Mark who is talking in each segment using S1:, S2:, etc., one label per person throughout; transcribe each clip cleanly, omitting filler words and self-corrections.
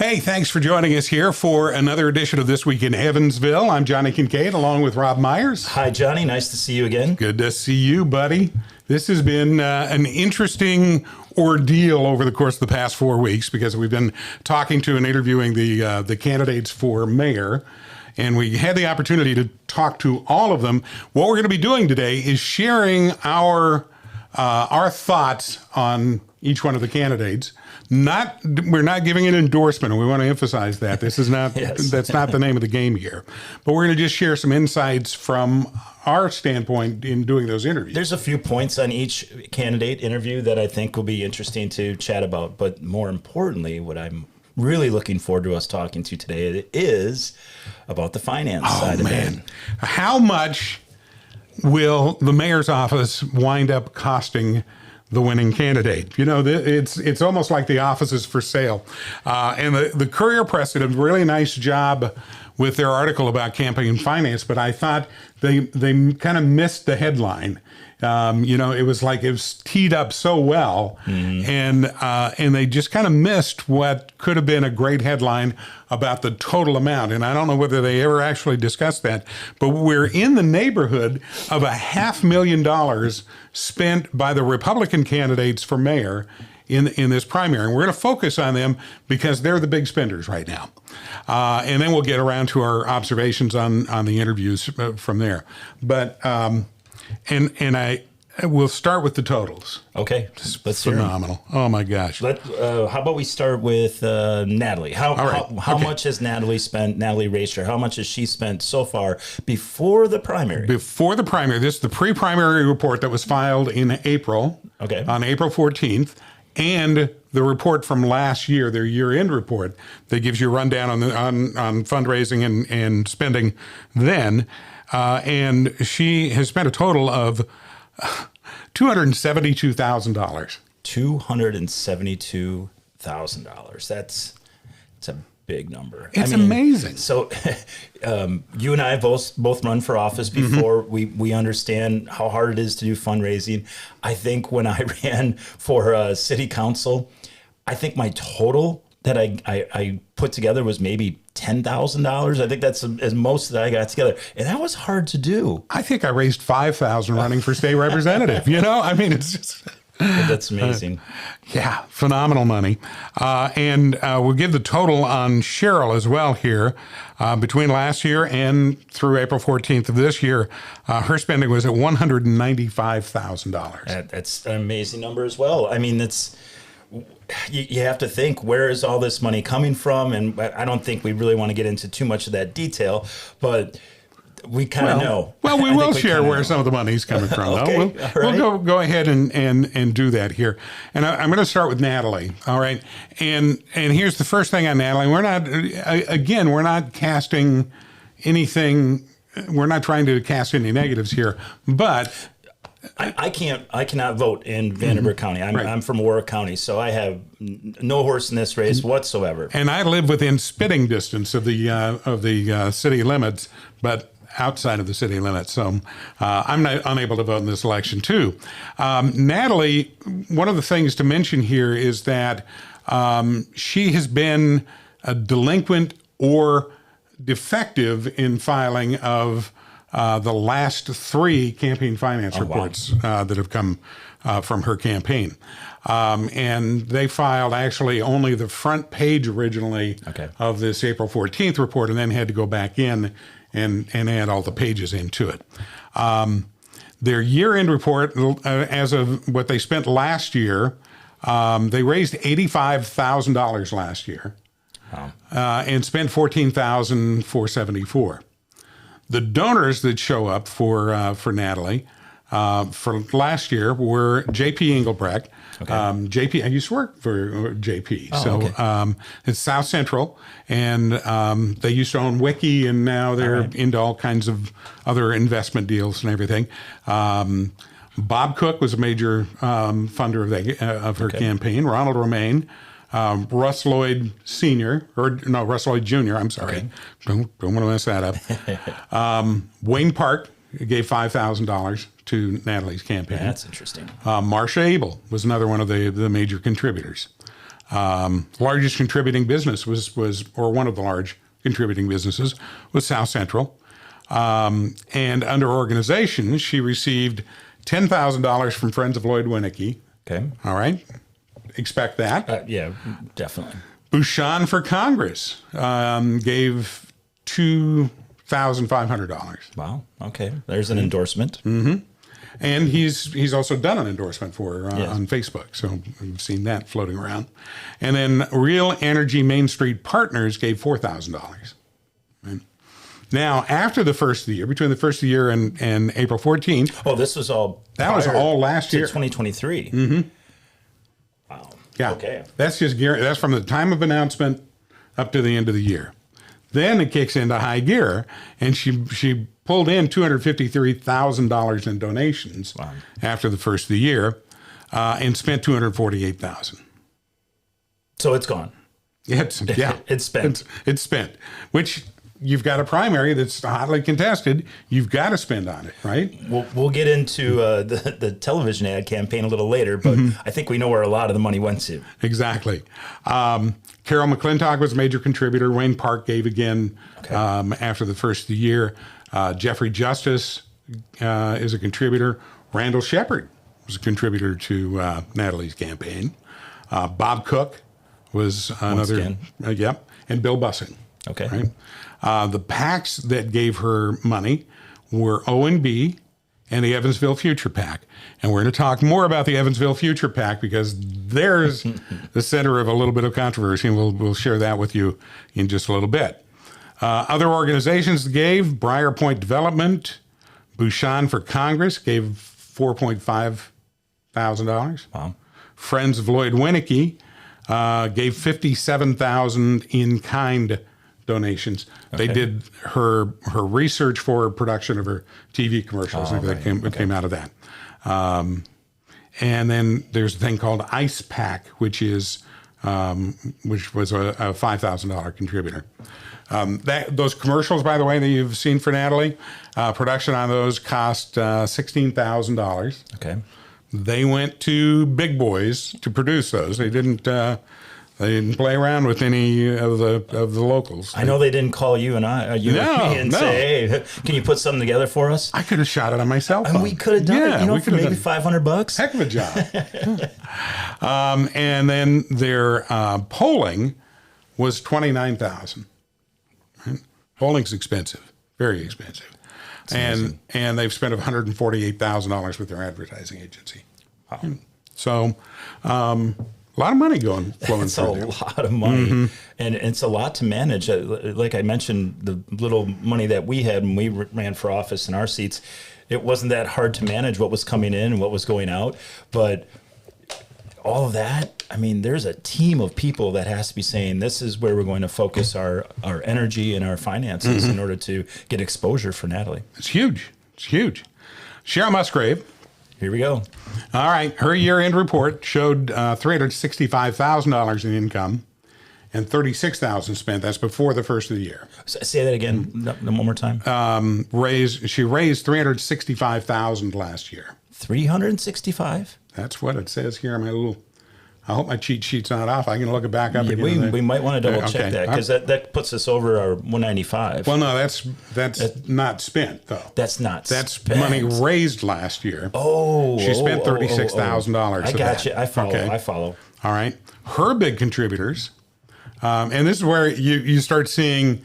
S1: Hey, thanks for joining us here for another edition of This Week in Evansville. I'm Johnny Kincaid along with Rob Myers.
S2: Hi, Johnny. Nice to see you again.
S1: Good to see you, buddy. This has been an interesting ordeal over the course of the past 4 weeks because we've been talking to and interviewing the candidates for mayor. And we had the opportunity to talk to all of them. What we're going to be doing today is sharing our thoughts on each one of the candidates. We're not giving an endorsement, and we want to emphasize that. This is not that's not the name of the game here. But we're going to just share some insights from our standpoint in doing those interviews.
S2: There's a few points on each candidate interview that I think will be interesting to chat about. But more importantly, what I'm really looking forward to us talking to today is about the finance side of it.
S1: How much will the mayor's office wind up costing the winning candidate? You know, it's almost like the office is for sale. And the Courier Press did a really nice job with their article about campaign finance, but I thought they kind of missed the headline. It was teed up so well, and they just kind of missed what could have been a great headline about the total amount. And I don't know whether they ever actually discussed that, but we're in the neighborhood of $500,000 spent by the Republican candidates for mayor in this primary. And we're going to focus on them because they're the big spenders right now. And then we'll get around to our observations on the interviews from there. But we'll start with the totals.
S2: Okay,
S1: let's phenomenal. Oh my gosh!
S2: How about we start with Natalie? How much has Natalie spent? Natalie Racer. How much has she spent so far before the primary?
S1: Before the primary, this is the pre-primary report that was filed in April.
S2: Okay.
S1: On April 14th, and the report from last year, their year-end report, that gives you a rundown on fundraising and spending then. And she has spent a total of $272,000.
S2: $272,000. That's a big number.
S1: It's amazing.
S2: So you and I both run for office before. We understand how hard it is to do fundraising. I think when I ran for city council, I think my total that I put together was maybe $10,000. I think that's as most that I got together. And that was hard to do.
S1: I think I raised $5,000 running for state representative. It's just...
S2: That's amazing.
S1: Yeah, phenomenal money. And we'll give the total on Cheryl as well here. Between last year and through April 14th of this year, her spending was at $195,000.
S2: That's an amazing number as well. I mean, you have to think, where is all this money coming from? And I don't think we really want to get into too much of that detail, but we kind of know.
S1: Well, we will share where some of the money's coming from, though.
S2: Okay,
S1: we'll go ahead and do that here. And I'm going to start with Natalie. All right. And here's the first thing on Natalie. We're not casting anything. We're not trying to cast any negatives here, but
S2: I cannot vote in Vanderbilt County. I'm from Warwick County, so I have no horse in this race whatsoever.
S1: And I live within spitting distance of the city limits, but outside of the city limits. So I'm unable to vote in this election too. Natalie, one of the things to mention here is that she has been a delinquent or defective in filing of the last 3 campaign finance reports that have come from her campaign. And they filed actually only the front page originally of this April 14th report, and then had to go back in and add all the pages into it. Their year-end report, as of what they spent last year, they raised $85,000 last year and spent $14,474. The donors that show up for Natalie for last year were J.P. Engelbrecht. JP, I used to work for JP. It's South Central, and they used to own Wiki, and now they're into all kinds of other investment deals and everything. Bob Cook was a major funder of her campaign. Ronald Romaine. Russ Lloyd Sr., Russ Lloyd Jr., I'm sorry. Don't want to mess that up. Wayne Park gave $5,000 to Natalie's campaign.
S2: That's interesting.
S1: Marsha Abel was another one of the major contributors. Largest contributing business was or one of the large contributing businesses was South Central. And under organization, she received $10,000 from Friends of Lloyd Winnicke.
S2: Okay.
S1: All right. Expect that.
S2: Yeah, definitely.
S1: Bouchon for Congress gave $2,500.
S2: Wow. Okay. There's an endorsement.
S1: And he's also done an endorsement for her
S2: Yes.
S1: on Facebook. So we've seen that floating around. And then Real Energy Main Street Partners gave $4,000. Right? Now, after the first of the year, between the first of the year and April 14th.
S2: Oh, this was all.
S1: That was all last year.
S2: 2023. Wow.
S1: Yeah.
S2: Okay.
S1: That's that's from the time of announcement up to the end of the year. Then it kicks into high gear, and she pulled in $253,000 in donations after the first of the year, and spent $248,000.
S2: So it's gone.
S1: It's spent. It's spent. Which you've got a primary that's hotly contested. You've got to spend on it, right?
S2: We'll get into the television ad campaign a little later, but I think we know where a lot of the money went to.
S1: Exactly. Carol McClintock was a major contributor. Wayne Park gave again after the first of the year. Jeffrey Justice is a contributor. Randall Shepard was a contributor to Natalie's campaign. Bob Cook was another. Yep. And Bill Bussing.
S2: Okay.
S1: Right? The PACs that gave her money were O&B and the Evansville Future PAC. And we're going to talk more about the Evansville Future PAC because there's the center of a little bit of controversy, and we'll share that with you in just a little bit. Other organizations gave: Briar Point Development, Bouchon for Congress gave $4,500.
S2: Wow.
S1: Friends of Lloyd Winnicke gave $57,000 in kind donations. They did her research for production of her TV commercials. That came out of that. And then there's a thing called Ice Pack, which was a $5,000 contributor. Those commercials, by the way, that you've seen for Natalie, production on those cost $16,000.
S2: Okay.
S1: They went to big boys to produce those. They didn't play around with any of the locals.
S2: I know they didn't call you and me and say, "Hey, can you put something together for us?"
S1: I could have shot it on my cell phone.
S2: And we could have done it, for maybe $500.
S1: Heck of a job. And then their polling was $29,000. Right? Polling's expensive, very expensive. And they've spent $148,000 with their advertising agency.
S2: Wow.
S1: So a lot of money flowing
S2: it's
S1: through
S2: a
S1: there.
S2: lot of money, and it's a lot to manage. Like I mentioned, the little money that we had when we ran for office in our seats, it wasn't that hard to manage what was coming in and what was going out. But all of that, I mean, there's a team of people that has to be saying, this is where we're going to focus our energy and our finances in order to get exposure for Natalie.
S1: It's huge. It's huge. Cheryl Musgrave.
S2: Here we go.
S1: All right. Her year-end report showed $365,000 in income and $36,000 spent. That's before the first of the year.
S2: Say that again one more time.
S1: She raised $365,000 last year.
S2: 365?
S1: That's what it says here on my little. I hope my cheat sheet's not off. I can look it back up again.
S2: We might want to double check that because that puts us over our 195.
S1: Well, no, that's not spent though.
S2: That's
S1: That's money raised last year. She spent $36,000.
S2: I got you. I follow.
S1: Okay.
S2: I follow.
S1: All right. Her big contributors, and this is where you start seeing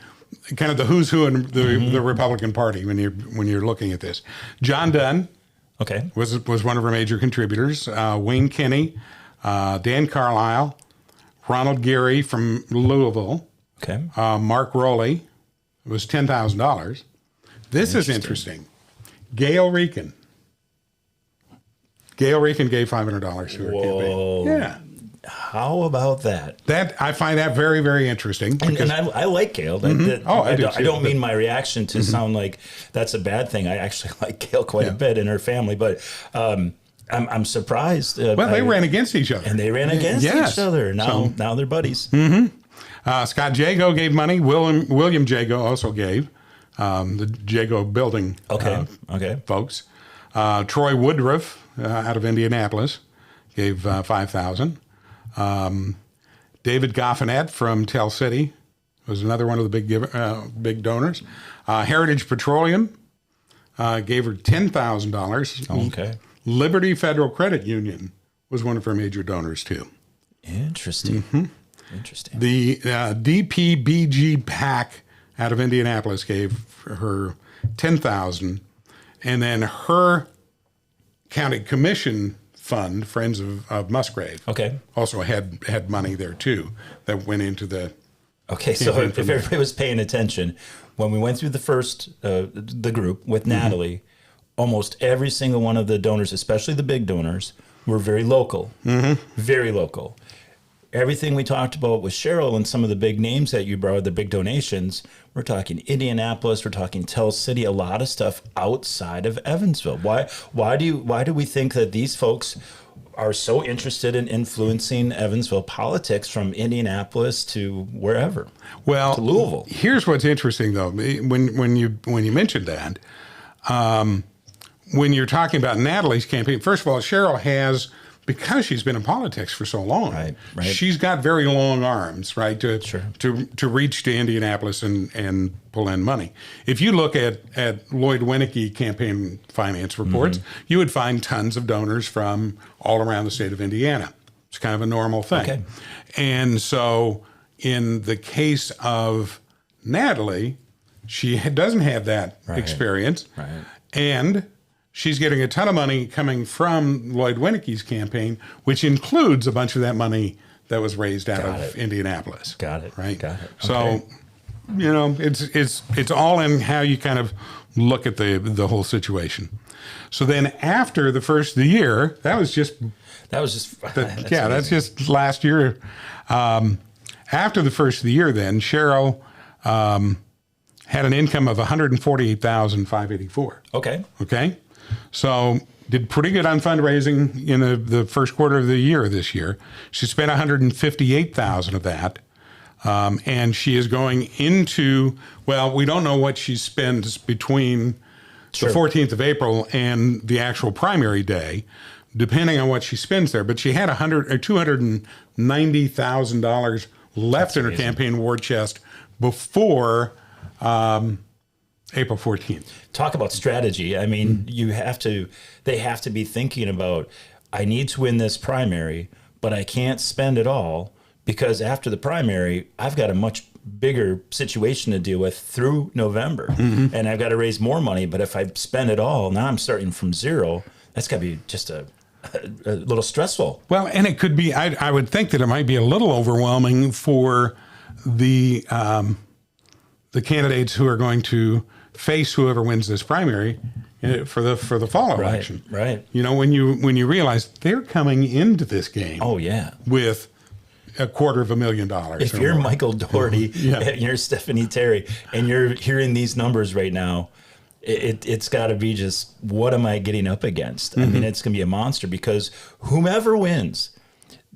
S1: kind of the who's who in the Republican Party when you're looking at this. John Dunn, was one of her major contributors. Wayne Kinney. Dan Carlisle, Ronald Geary from Louisville, Mark Rowley, it was $10,000. This is interesting. Gail Reekin. Gail Reekin gave $500 to her campaign. Yeah.
S2: How about that?
S1: I find that very, very interesting.
S2: And I like Gail. I don't mean my reaction to sound like that's a bad thing. I actually like Gail quite a bit and her family, but I'm surprised.
S1: Well, they ran against each other.
S2: And they ran against each other. Now they're buddies.
S1: Scott Jago gave money. William Jago also gave. The Jago building folks. Troy Woodruff out of Indianapolis gave $5,000. David Goffinet from Tell City was another one of the big donors. Heritage Petroleum gave her $10,000.
S2: Okay.
S1: Liberty Federal Credit Union was one of her major donors too.
S2: Interesting. Interesting.
S1: The DPBG PAC out of Indianapolis gave her $10,000, and then her county commission fund, Friends of Musgrave,
S2: Okay.
S1: also had money there too that went into the.
S2: Okay, so if everybody was paying attention, when we went through the group with Natalie, almost every single one of the donors, especially the big donors, were very local. Very local. Everything we talked about with Cheryl and some of the big names that you brought, the big donations, we're talking Indianapolis, we're talking Tell City, a lot of stuff outside of Evansville. Why do we think that these folks are so interested in influencing Evansville politics from Indianapolis to wherever?
S1: Well,
S2: to Louisville.
S1: Here's what's interesting though. When you mentioned that, when you're talking about Natalie's campaign, first of all, Cheryl has, because she's been in politics for so long,
S2: right.
S1: she's got very long arms, right, to reach to Indianapolis and pull in money. If you look at Lloyd Winnicke campaign finance reports, you would find tons of donors from all around the state of Indiana. It's kind of a normal thing.
S2: Okay.
S1: And so in the case of Natalie, she doesn't have that experience. Right. And she's getting a ton of money coming from Lloyd Winnicke's campaign, which includes a bunch of that money that was raised out of Indianapolis.
S2: Got it.
S1: Right.
S2: Got it.
S1: So, it's all in how you kind of look at the whole situation. So then after the first of the year, that's just last year. After the first of the year, then Cheryl had an income of $148,584. Okay. So did pretty good on fundraising in the first quarter of the year this year. She spent $158,000 of that. And she is going into, well, we don't know what she spends between the 14th of April and the actual primary day, depending on what she spends there. But she had $290,000 left in her campaign war chest before April 14th.
S2: Talk about strategy. I mean, they have to be thinking about, I need to win this primary, but I can't spend it all because after the primary, I've got a much bigger situation to deal with through November and I've got to raise more money. But if I spend it all, now I'm starting from zero. That's got to be just a little stressful.
S1: Well, and it could be, I would think that it might be a little overwhelming for the candidates who are going to face whoever wins this primary for the fall election.
S2: Right.
S1: When you realize they're coming into this game.
S2: Oh yeah.
S1: With $250,000.
S2: If you're Michael Doherty and you're Stephanie Terry and you're hearing these numbers right now, it's got to be just, what am I getting up against? I mean, it's going to be a monster because whomever wins,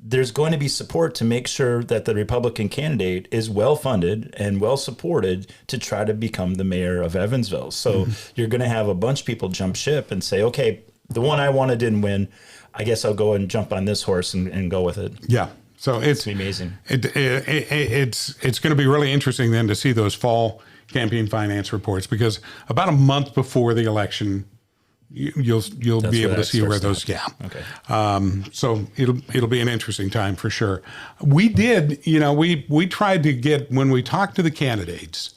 S2: there's going to be support to make sure that the Republican candidate is well funded and well supported to try to become the mayor of Evansville. So you're going to have a bunch of people jump ship and say, okay, the one I wanted didn't win. I guess I'll go and jump on this horse and go with it.
S1: Yeah. So it's
S2: amazing.
S1: It's going to be really interesting then to see those fall campaign finance reports, because about a month before the election, you'll be able to see where those
S2: Okay.
S1: So it'll be an interesting time for sure. We did, we tried to get, when we talked to the candidates,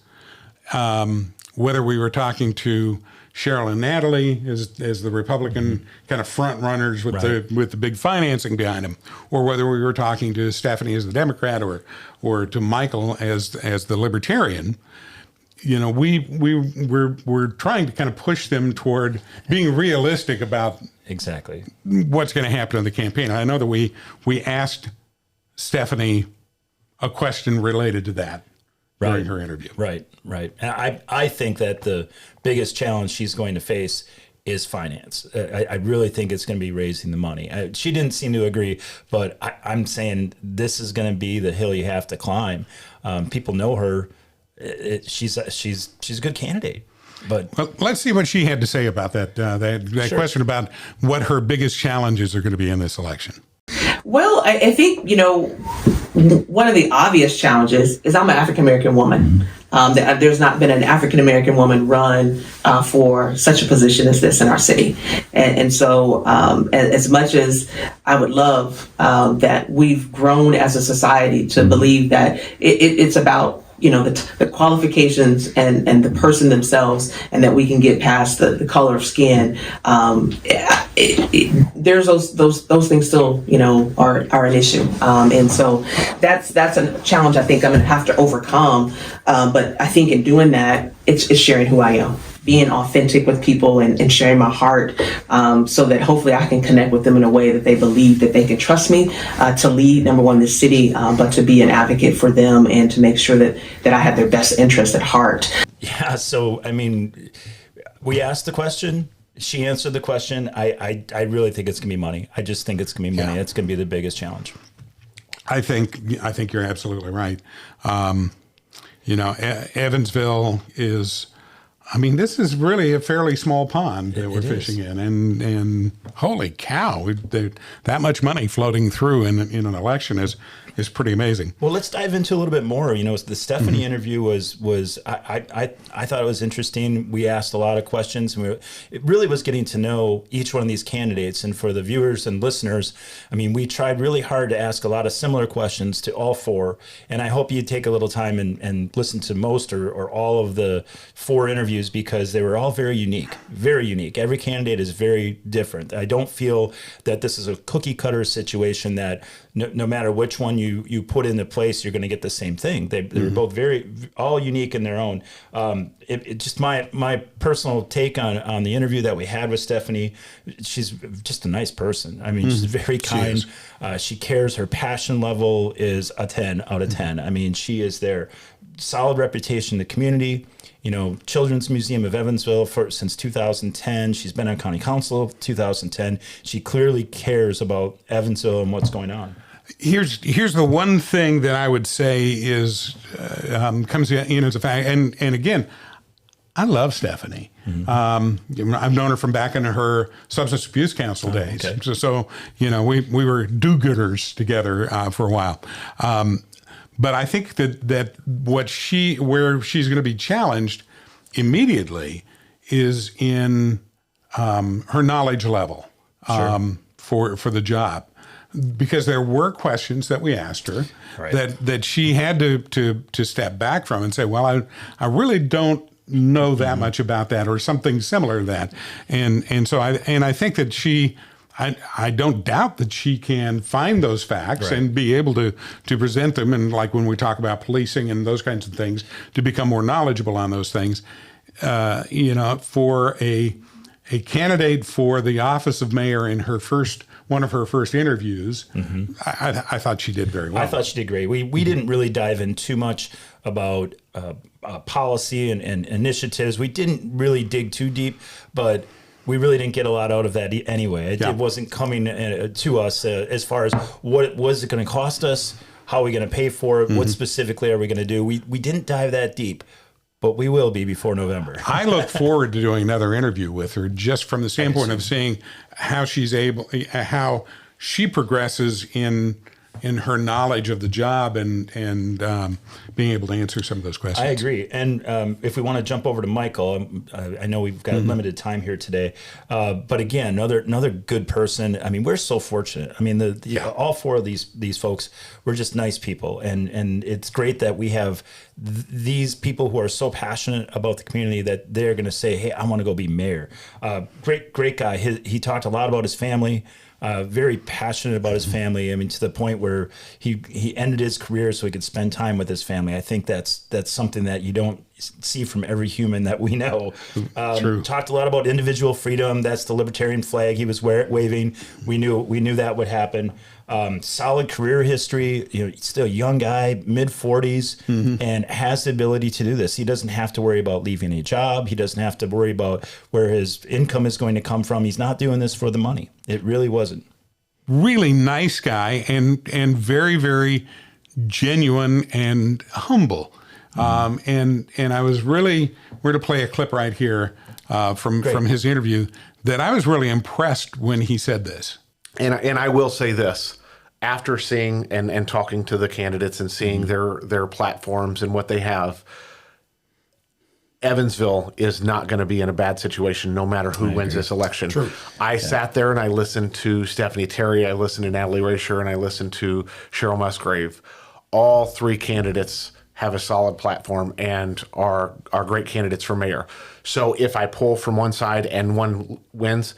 S1: whether we were talking to Cheryl and Natalie as the Republican kind of front runners with the big financing behind them, or whether we were talking to Stephanie as the Democrat or to Michael as the Libertarian. We're trying to kind of push them toward being realistic about
S2: exactly
S1: what's going to happen in the campaign. I know that we asked Stephanie a question related to that during her interview.
S2: Right. And I think that the biggest challenge she's going to face is finance. I really think it's going to be raising the money. She didn't seem to agree, but I'm saying this is going to be the hill you have to climb. People know her. She's a good candidate. But
S1: well, let's see what she had to say about that question about what her biggest challenges are going to be in this election.
S3: Well, I think, one of the obvious challenges is I'm an African American woman. There's not been an African American woman run for such a position as this in our city. And so, as much as I would love that we've grown as a society to believe that it's about the qualifications and the person themselves, and that we can get past the color of skin. There's those things still are an issue, and so that's a challenge I think I'm going to have to overcome. But I think in doing that, it's sharing who I am, being authentic with people, and sharing my heart, so that hopefully I can connect with them in a way that they believe that they can trust me to lead, number one, this city, but to be an advocate for them and to make sure that I have their best interest at heart.
S2: Yeah. So, I mean, we asked the question. She answered the question. I really think it's going to be money. I just think it's going to be money. It's going to be the biggest challenge.
S1: I think you're absolutely right. Evansville is, this is really a fairly small pond that we're fishing in, and holy cow, that much money floating through in an election is pretty amazing.
S2: Well, let's dive into a little bit more. The Stephanie interview was I thought it was interesting. We asked a lot of questions, and it really was getting to know each one of these candidates. And for the viewers and listeners, we tried really hard to ask a lot of similar questions to all four. And I hope you take a little time and listen to most or all of the four interviews, because they were all very unique, very unique. Every candidate is very different. I don't feel that this is a cookie cutter situation that no matter which one you put into place, you're going to get the same thing. They were both all unique in their own. It just my personal take on the interview that we had with Stephanie. She's just a nice person. She's very kind. She cares. Her passion level is a 10 out of 10. She is there. Solid reputation in the community. Children's Museum of Evansville since 2010. She's been on county council 2010. She clearly cares about Evansville and what's going on.
S1: Here's the one thing that I would say is comes in as a fact, and again, I love Stephanie. I've known her from back in her substance abuse council days. Okay. So we were do-gooders together for a while. But I think that where she's going to be challenged immediately is in her knowledge level for the job, because there were questions that we asked her that she had to step back from and say, well, I really don't know that much about that, or something similar to that, and so I think that she. I don't doubt that she can find those facts and be able to present them, and like when we talk about policing and those kinds of things, to become more knowledgeable on those things. For a candidate for the office of mayor in one of her first interviews, I thought she did very well.
S2: I thought she did great. We didn't really dive in too much about policy and initiatives. We didn't really dig too deep, but we really didn't get a lot out of that anyway. It wasn't coming to us as far as what was it going to cost us, how are we going to pay for it, what specifically are we going to do. We didn't dive that deep, but we will be before November.
S1: I look forward to doing another interview with her, just from the standpoint of seeing how she progresses in her knowledge of the job and being able to answer some of those questions.
S2: I agree. And if we want to jump over to Michael, I know we've got limited time here today, but again, another good person. We're so fortunate. All four of these folks were just nice people, and it's great that we have these people who are so passionate about the community that they're going to say, "Hey, I want to go be mayor." Great guy. He talked a lot about his family. Very passionate about his family. To the point where he ended his career so he could spend time with his family. I think that's something that you don't see from every human that we know.
S1: True.
S2: Talked a lot about individual freedom. That's the libertarian flag he was waving. We knew that would happen. Solid career history. Still a young guy, mid 40s, and has the ability to do this. He doesn't have to worry about leaving a job. He doesn't have to worry about where his income is going to come from. He's not doing this for the money. It really wasn't.
S1: Really nice guy, and very, very genuine and humble. And I was really, we're to play a clip right here from his interview, that I was really impressed when he said this.
S4: And I will say this, after seeing and talking to the candidates and seeing their platforms and what they have, Evansville is not going to be in a bad situation no matter who wins this election.
S1: True.
S4: I sat there and I listened to Stephanie Terry, I listened to Natalie Rasher, and I listened to Cheryl Musgrave. All three candidates have a solid platform and are great candidates for mayor. So if I pull from one side and one wins,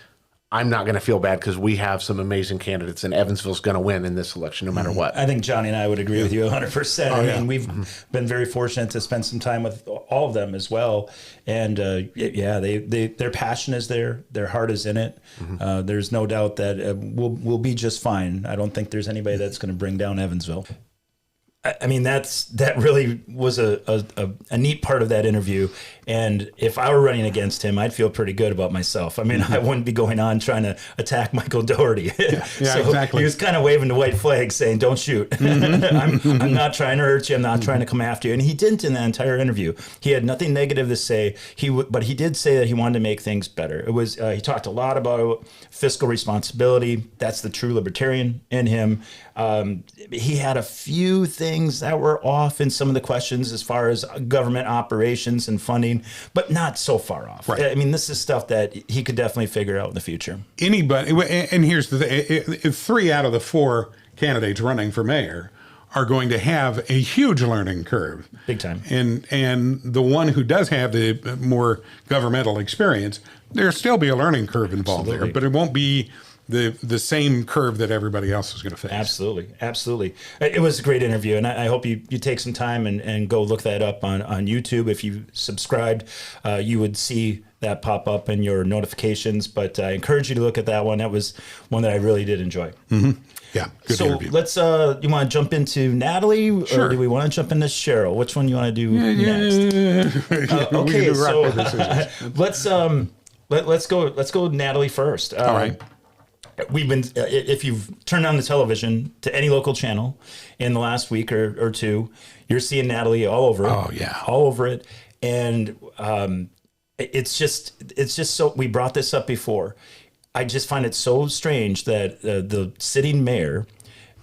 S4: I'm not going to feel bad because we have some amazing candidates, and Evansville's going to win in this election no matter what.
S2: I think Johnny and I would agree with you 100%. I mean, we've been very fortunate to spend some time with all of them as well. And their passion is there. Their heart is in it. There's no doubt that we'll be just fine. I don't think there's anybody that's going to bring down Evansville. I mean, that really was a neat part of that interview. And if I were running against him, I'd feel pretty good about myself. I mean, I wouldn't be going on trying to attack Michael Doherty. So
S1: exactly.
S2: He was kind of waving the white flag saying, don't shoot. I'm not trying to hurt you. I'm not trying to come after you. And he didn't in that entire interview. He had nothing negative to say. But he did say that he wanted to make things better. It was he talked a lot about fiscal responsibility. That's the true libertarian in him. He had a few things that were off in some of the questions as far as government operations and funding, but not so far off.
S1: Right.
S2: I mean, this is stuff that he could definitely figure out in the future.
S1: Anybody, and here's the thing, 3 out of the 4 candidates running for mayor are going to have a huge learning curve.
S2: Big time.
S1: And the one who does have the more governmental experience, there'll still be a learning curve involved there, but it won't be the same curve that everybody else is going to face.
S2: Absolutely. It was a great interview, and I hope you take some time and go look that up on YouTube. If you subscribed, you would see that pop up in your notifications, but I encourage you to look at that one. That was one that I really did enjoy.
S1: Yeah, good
S2: so
S1: interview.
S2: Let's, you want to jump into Natalie,
S1: Sure.
S2: or do we want to jump into Cheryl? Which one you want to do next? Okay, so let's go Natalie first.
S1: All right.
S2: We've been, if you've turned on the television to any local channel in the last week or two, you're seeing Natalie all over it.
S1: Oh, yeah.
S2: All over it. And it's just so, we brought this up before. I just find it so strange that the sitting mayor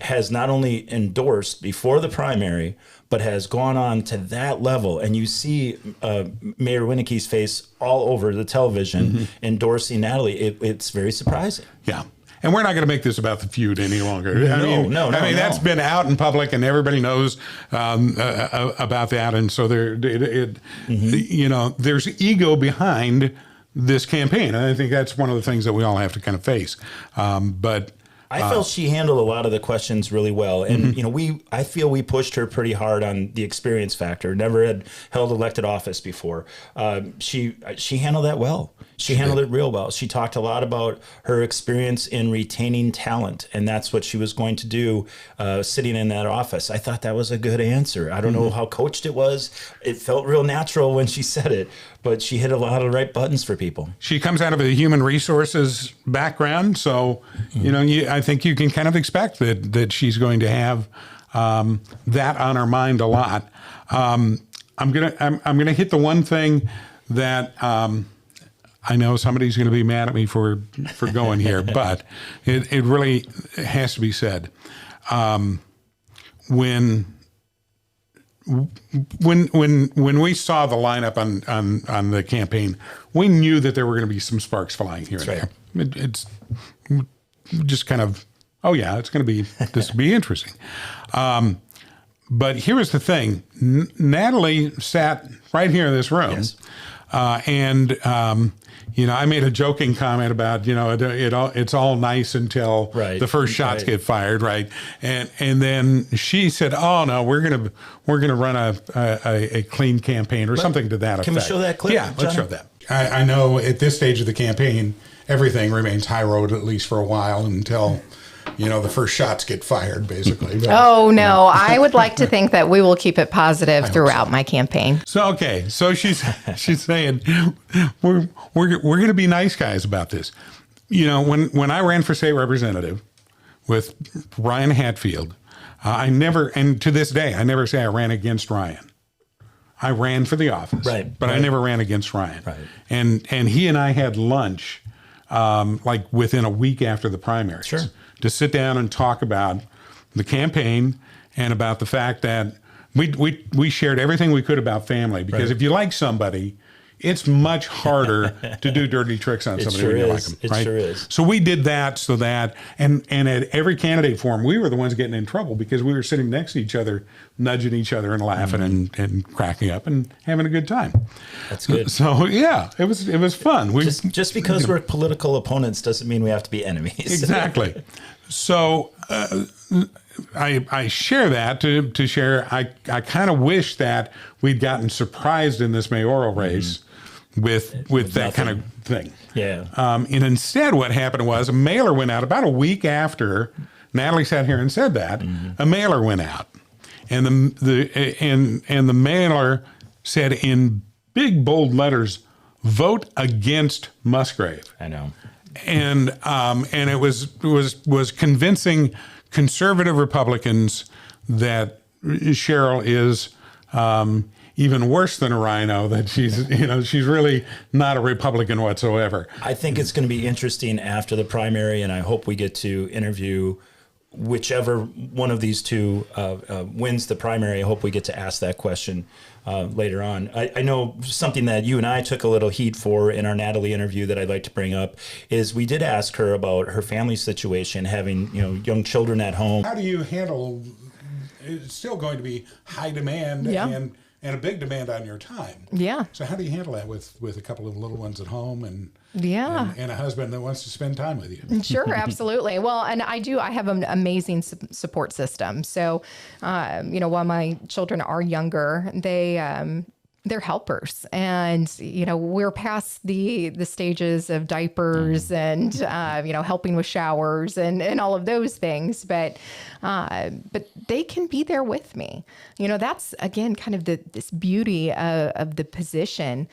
S2: has not only endorsed before the primary, but has gone on to that level. And you see Mayor Winnecke's face all over the television endorsing Natalie. It's very surprising.
S1: Yeah. And we're not going to make this about the feud any longer.
S2: No.
S1: That's been out in public, and everybody knows about that. And so there's ego behind this campaign. And I think that's one of the things that we all have to kind of face. But
S2: I felt she handled a lot of the questions really well. And, I feel we pushed her pretty hard on the experience factor. Never had held elected office before. She handled that well. She handled it real well. She talked a lot about her experience in retaining talent, and that's what she was going to do sitting in that office. I thought that was a good answer. I don't know how coached it was. It felt real natural when she said it, but she hit a lot of the right buttons for people.
S1: She comes out of a human resources background, so I think you can kind of expect that she's going to have that on her mind a lot. I'm gonna hit the one thing that I know somebody's going to be mad at me for going here, but it really has to be said. When we saw the lineup on the campaign, we knew that there were going to be some sparks flying here and there. It's just kind of, it's going to be, this will be interesting. But here was the thing. Natalie sat right here in this room. Yes. I made a joking comment about, it's all nice until the first shots get fired, right? And then she said, "Oh no, we're gonna run a clean campaign," or something to that effect.
S2: Can we show that clip?
S1: Yeah, let's show that. I know at this stage of the campaign, everything remains high road at least for a while until the first shots get fired, basically. But,
S5: no, I would like to think that we will keep it positive throughout my campaign.
S1: So she's saying we're going to be nice guys about this. When I ran for state representative with Ryan Hatfield, I never, and to this day, I never say I ran against Ryan. I ran for the office, but I never ran against Ryan. Right. And he and I had lunch like within a week after the primaries. Sure. To sit down and talk about the campaign and about the fact that we shared everything we could about family, because if you like somebody, it's much harder to do dirty tricks on somebody when you like them.
S2: It sure is.
S1: So we did that so that, and at every candidate forum, we were the ones getting in trouble because we were sitting next to each other, nudging each other and laughing and cracking up and having a good time.
S2: That's good.
S1: So yeah, it was fun.
S2: Just because we're political opponents doesn't mean we have to be enemies.
S1: Exactly. So I share that to share. I kind of wish that we'd gotten surprised in this mayoral race with that kind of thing.
S2: Yeah.
S1: And instead, what happened was a mailer went out about a week after Natalie sat here and said that. A mailer went out, and the mailer said in big bold letters, "Vote against Musgrave."
S2: I know.
S1: And it was convincing conservative Republicans that Cheryl is even worse than a rhino, that she's really not a Republican whatsoever.
S2: I think it's going to be interesting after the primary, and I hope we get to interview whichever one of these two wins the primary. I hope we get to ask that question later on. I know something that you and I took a little heat for in our Natalie interview that I'd like to bring up is we did ask her about her family situation, having young children at home.
S1: How do you handle? It's still going to be high demand and a big demand on your time.
S5: Yeah.
S1: So how do you handle that with a couple of little ones at home and a husband that wants to spend time with you?
S5: Sure, absolutely. Well, and I have an amazing support system. So, while my children are younger, they're helpers, and we're past the stages of diapers and helping with showers and all of those things, but they can be there with me. That's again kind of this beauty of the position.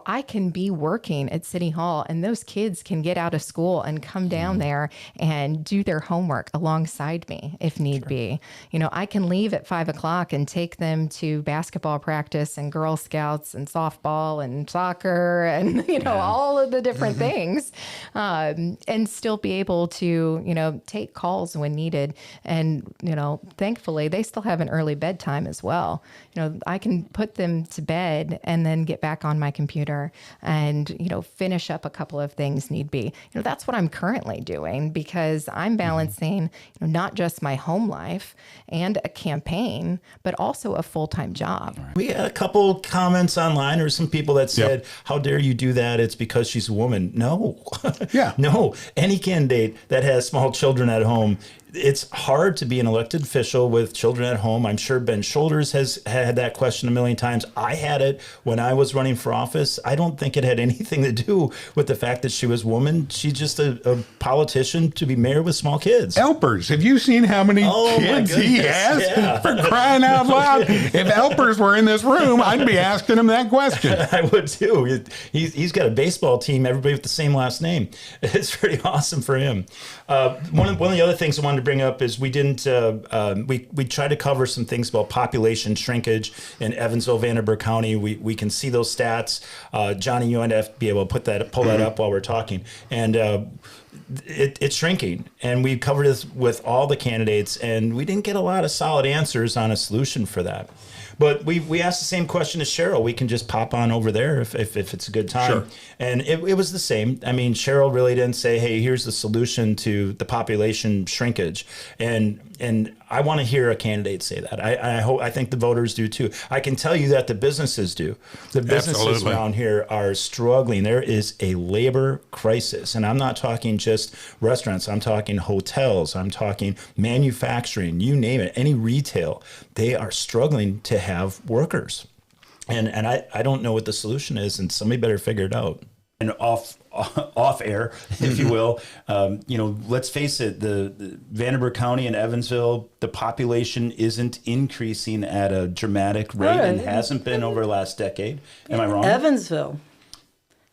S5: I can be working at City Hall, and those kids can get out of school and come down there and do their homework alongside me if need be. I can leave at 5:00 and take them to basketball practice and Girl Scouts and softball and soccer and all of the different things, and still be able to take calls when needed. And thankfully they still have an early bedtime as well. I can put them to bed and then get back on my computer and finish up a couple of things need be. That's what I'm currently doing, because I'm balancing not just my home life and a campaign, but also a full-time job.
S2: We had a couple comments online, or some people that said, "How dare you do that? It's because she's a woman." No.
S1: Yeah.
S2: No. Any candidate that has small children at home, it's hard to be an elected official with children at home. I'm sure Ben Shoulders has had that question a million times. I had it when I was running for office. I don't think it had anything to do with the fact that she was a woman. She's just a politician to be mayor with small kids.
S1: Elpers. Have you seen how many kids he has?
S2: Yeah.
S1: For crying out loud. If Elpers were in this room, I'd be asking him that question.
S2: I would too. He's got a baseball team, everybody with the same last name. It's pretty awesome for him. One of the other things I wanted to bring up is we didn't we tried to cover some things about population shrinkage in Evansville, Vanderburgh County. We can see those stats. Johnny, you might have to be able to pull that up while we're talking. And it's shrinking, and we covered this with all the candidates, and we didn't get a lot of solid answers on a solution for that. But we asked the same question to Cheryl. We can just pop on over there if it's a good time.
S1: Sure.
S2: And it was the same. I mean, Cheryl really didn't say, "Hey, here's the solution to the population shrinkage." And I want to hear a candidate say that. I think the voters do too. I can tell you that the businesses do. The businesses
S1: Absolutely.
S2: around here are struggling. There is a labor crisis, and I'm not talking just restaurants. I'm talking hotels. I'm talking manufacturing. You name it. Any retail. They are struggling to have workers. And I don't know what the solution is, and somebody better figure it out. And off air, if you will, let's face it, the Vanderburgh County and Evansville, the population isn't increasing at a dramatic rate and hasn't been over the last decade. Am I wrong?
S6: Evansville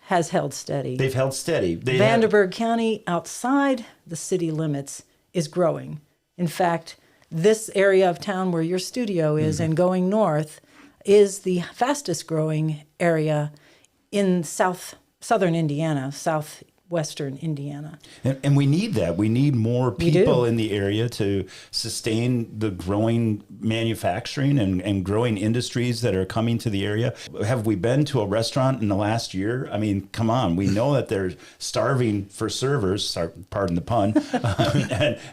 S6: has held steady.
S2: They've held steady.
S6: Vanderburgh County, outside the city limits, is growing. In fact, this area of town where your studio is and going north is the fastest growing area in southern Indiana, Western Indiana.
S2: And we need that. We need more
S6: We do.
S2: people in the area to sustain the growing manufacturing and growing industries that are coming to the area. Have we been to a restaurant in the last year? I mean, come on. We know that they're starving for servers, pardon the pun,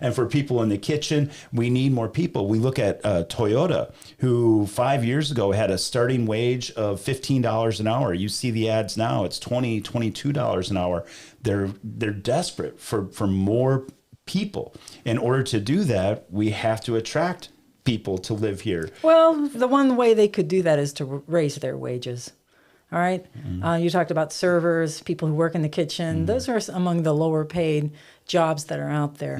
S2: and for people in the kitchen. We need more people. We look at Toyota, who 5 years ago had a starting wage of $15 an hour. You see the ads now, it's $20, $22 an hour. They're desperate for more people. In order to do that, we have to attract people to live here.
S6: Well, the one way they could do that is to raise their wages. All right. You talked about servers, people who work in the kitchen. Those are among the lower paid jobs that are out there.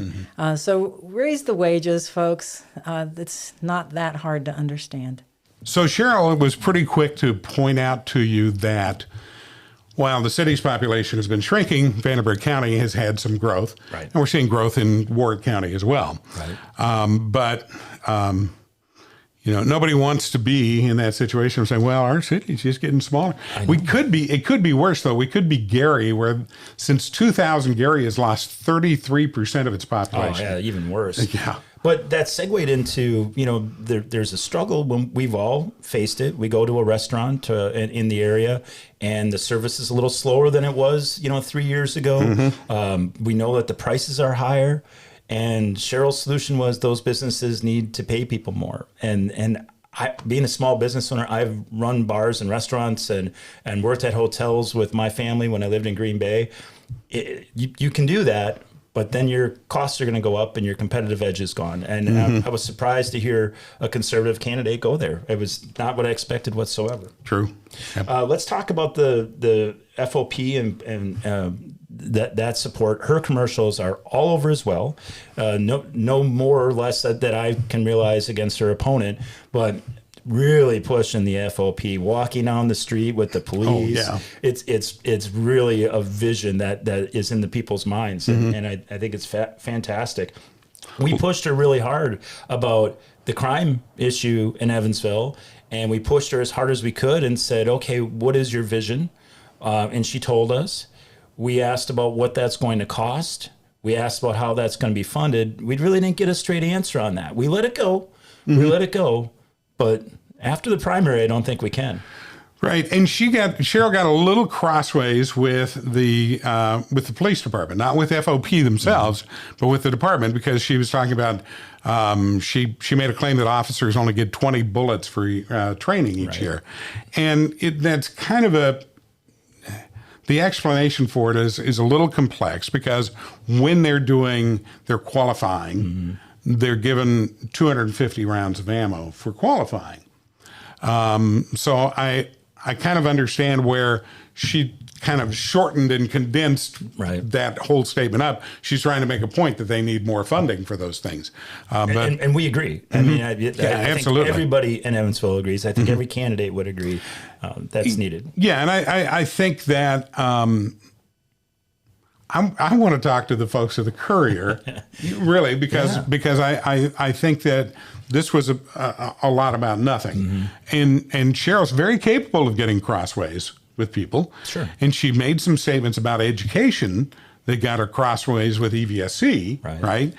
S6: So raise the wages, folks. It's not that hard to understand.
S1: So Cheryl was pretty quick to point out to you that while the city's population has been shrinking, Vanderbilt County has had some growth.
S2: Right.
S1: And we're seeing growth in Warwick County as well.
S2: Right.
S1: But nobody wants to be in that situation of saying, well, our city's just getting smaller. It could be worse, though. We could be Gary, where since 2000, Gary has lost 33% of its population.
S2: Oh, yeah, even worse.
S1: Yeah.
S2: But that segued into, there's a struggle when we've all faced it. We go to a restaurant in the area and the service is a little slower than it was, 3 years ago. We know that the prices are higher. And Cheryl's solution was those businesses need to pay people more. And being a small business owner, I've run bars and restaurants and worked at hotels with my family when I lived in Green Bay. You can do that, but then your costs are going to go up and your competitive edge is gone. And I was surprised to hear a conservative candidate go there. It was not what I expected whatsoever.
S1: True. Yep.
S2: Let's talk about the FOP and that support. Her commercials are all over as well. No more or less that I can realize against her opponent, but really pushing the FOP, walking down the street with the police.
S1: Oh, yeah.
S2: It's really a vision that is in the people's minds, and I think it's fantastic. We pushed her really hard about the crime issue in Evansville, and we pushed her as hard as we could and said, okay, what is your vision? And she told us. We asked about what that's going to cost. We asked about how that's going to be funded. We really didn't get a straight answer on that. We let it go. We let it go. But after the primary, I don't think we can.
S1: Right, and Cheryl got a little crossways with the police department, not with FOP themselves, but with the department, because she was talking about she made a claim that officers only get 20 bullets for training each year, and that's kind of the explanation for it is a little complex, because when they're qualifying, they're given 250 rounds of ammo for qualifying. So I kind of understand where she kind of shortened and condensed that whole statement up. She's trying to make a point that they need more funding for those things.
S2: And we agree. I mean, I
S1: absolutely.
S2: think everybody in Evansville agrees. I think every candidate would agree that's needed.
S1: Yeah, and I think that I want to talk to the folks of the Courier, really, because I think that this was a lot about nothing. And Cheryl's very capable of getting crossways with people.
S2: Sure.
S1: And she made some statements about education that got her crossways with EVSC, right?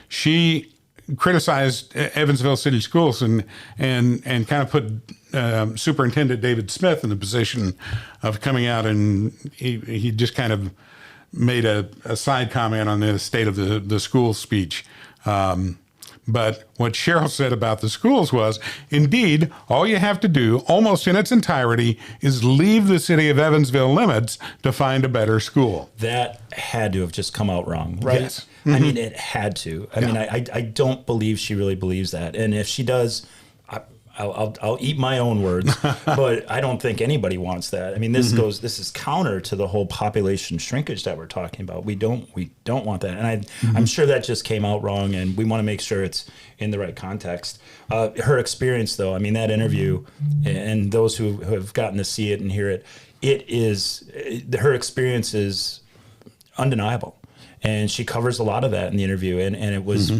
S1: She criticized Evansville City Schools and kind of put Superintendent David Smith in the position of coming out, and he just kind of made a side comment on the state of the school speech. But what Cheryl said about the schools was, indeed, all you have to do, almost in its entirety, is leave the city of Evansville limits to find a better school.
S2: That had to have just come out wrong, right?
S1: Yes.
S2: I mean, it had to. I mean, I don't believe she really believes that. And if she does, I'll eat my own words, but I don't think anybody wants that. I mean, this is counter to the whole population shrinkage that we're talking about. We don't want that. And I'm sure that just came out wrong, and we want to make sure it's in the right context. Her experience, though, I mean, that interview, and those who have gotten to see it and hear it, her experience is undeniable. And she covers a lot of that in the interview, and it was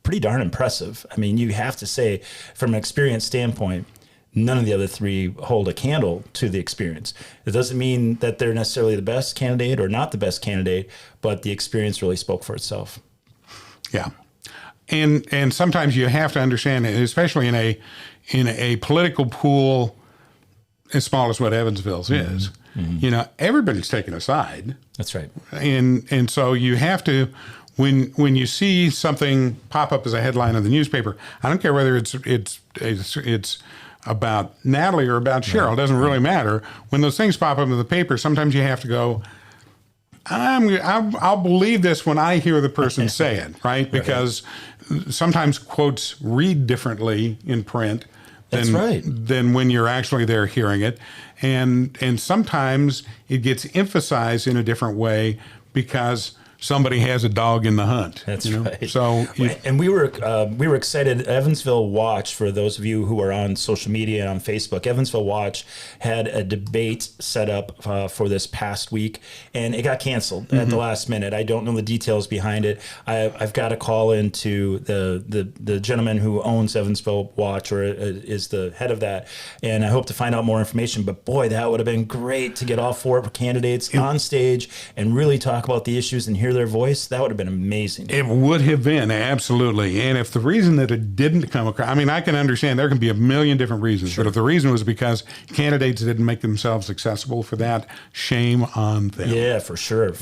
S2: pretty darn impressive. I mean, you have to say, from an experience standpoint, none of the other three hold a candle to the experience. It doesn't mean that they're necessarily the best candidate or not the best candidate, but the experience really spoke for itself.
S1: Yeah. And sometimes you have to understand, especially in a political pool as small as what Evansville's is, everybody's taking a side.
S2: That's right.
S1: And so you have to, when you see something pop up as a headline in the newspaper, I don't care whether it's about Natalie or about Cheryl. It doesn't really matter. When those things pop up in the paper, sometimes you have to go, I'll believe this when I hear the person say it, right? Because sometimes quotes read differently in print than when you're actually there hearing it. And sometimes it gets emphasized in a different way because somebody has a dog in the hunt.
S2: That's right.
S1: So,
S2: and we were excited. Evansville Watch, for those of you who are on social media and on Facebook, Evansville Watch had a debate set up for this past week, and it got canceled at the last minute. I don't know the details behind it. I've got to call into the gentleman who owns Evansville Watch, or is the head of that, and I hope to find out more information. But boy, that would have been great to get all four candidates on stage and really talk about the issues and hear their voice. That would have been amazing.
S1: It would have been, absolutely. And if the reason that it didn't come across, I mean, I can understand there can be a million different reasons, but if the reason was because candidates didn't make themselves accessible for that, shame on them.
S2: Yeah, for sure.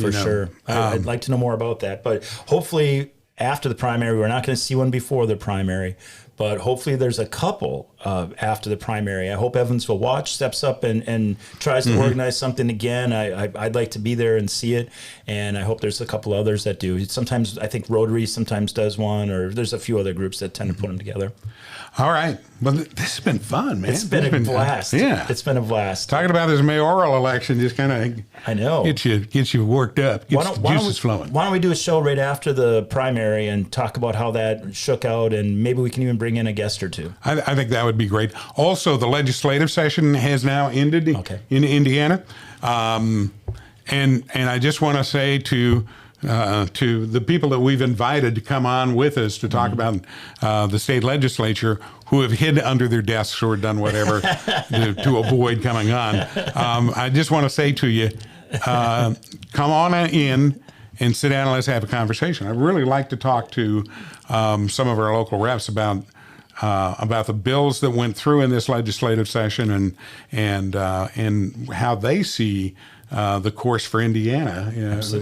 S2: I'd like to know more about that. But hopefully after the primary, we're not going to see one before the primary, but hopefully there's a couple after the primary. I hope Evansville Watch steps up and tries to organize something again. I'd like to be there and see it, and I hope there's a couple others that do. Sometimes I think Rotary sometimes does one, or there's a few other groups that tend to put them together.
S1: All right. Well, this has been fun, man.
S2: It's been a blast.
S1: Yeah.
S2: It's been a blast.
S1: Talking about this mayoral election just kind of
S2: I know
S1: gets you worked up, gets the juices flowing.
S2: Why don't we do a show right after the primary and talk about how that shook out, and maybe we can even bring in a guest or two.
S1: I think that would be great. Also, the legislative session has now ended in Indiana. And I just want to say to the people that we've invited to come on with us to talk about the state legislature, who have hid under their desks or done whatever to avoid coming on, I just want to say to you, come on in and sit down and let's have a conversation. I'd really like to talk to some of our local reps about the bills that went through in this legislative session and how they see the course for Indiana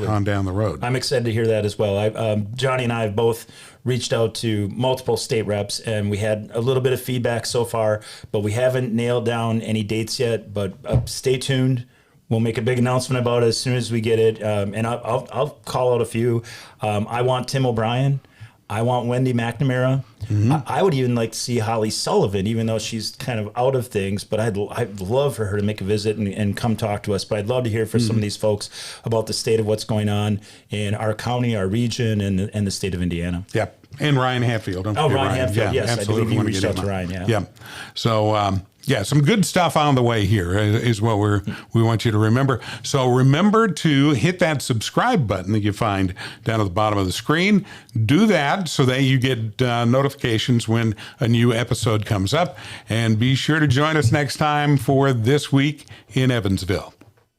S1: on down the road.
S2: I'm excited to hear that as well. Johnny and I have both reached out to multiple state reps, and we had a little bit of feedback so far, but we haven't nailed down any dates yet. But stay tuned. We'll make a big announcement about it as soon as we get it. And I'll call out a few. I want Tim O'Brien. I want Wendy McNamara. I would even like to see Holly Sullivan, even though she's kind of out of things, but I'd love for her to make a visit and come talk to us. But I'd love to hear from some of these folks about the state of what's going on in our county, our region, and the state of Indiana.
S1: Yep. And Ryan Hatfield.
S2: Ryan Hatfield, yes.
S1: Absolutely.
S2: I believe you reached out to Ryan, yeah.
S1: Yeah. So, some good stuff on the way here is what we want you to remember. So remember to hit that subscribe button that you find down at the bottom of the screen. Do that so that you get notifications when a new episode comes up. And be sure to join us next time for This Week in Evansville.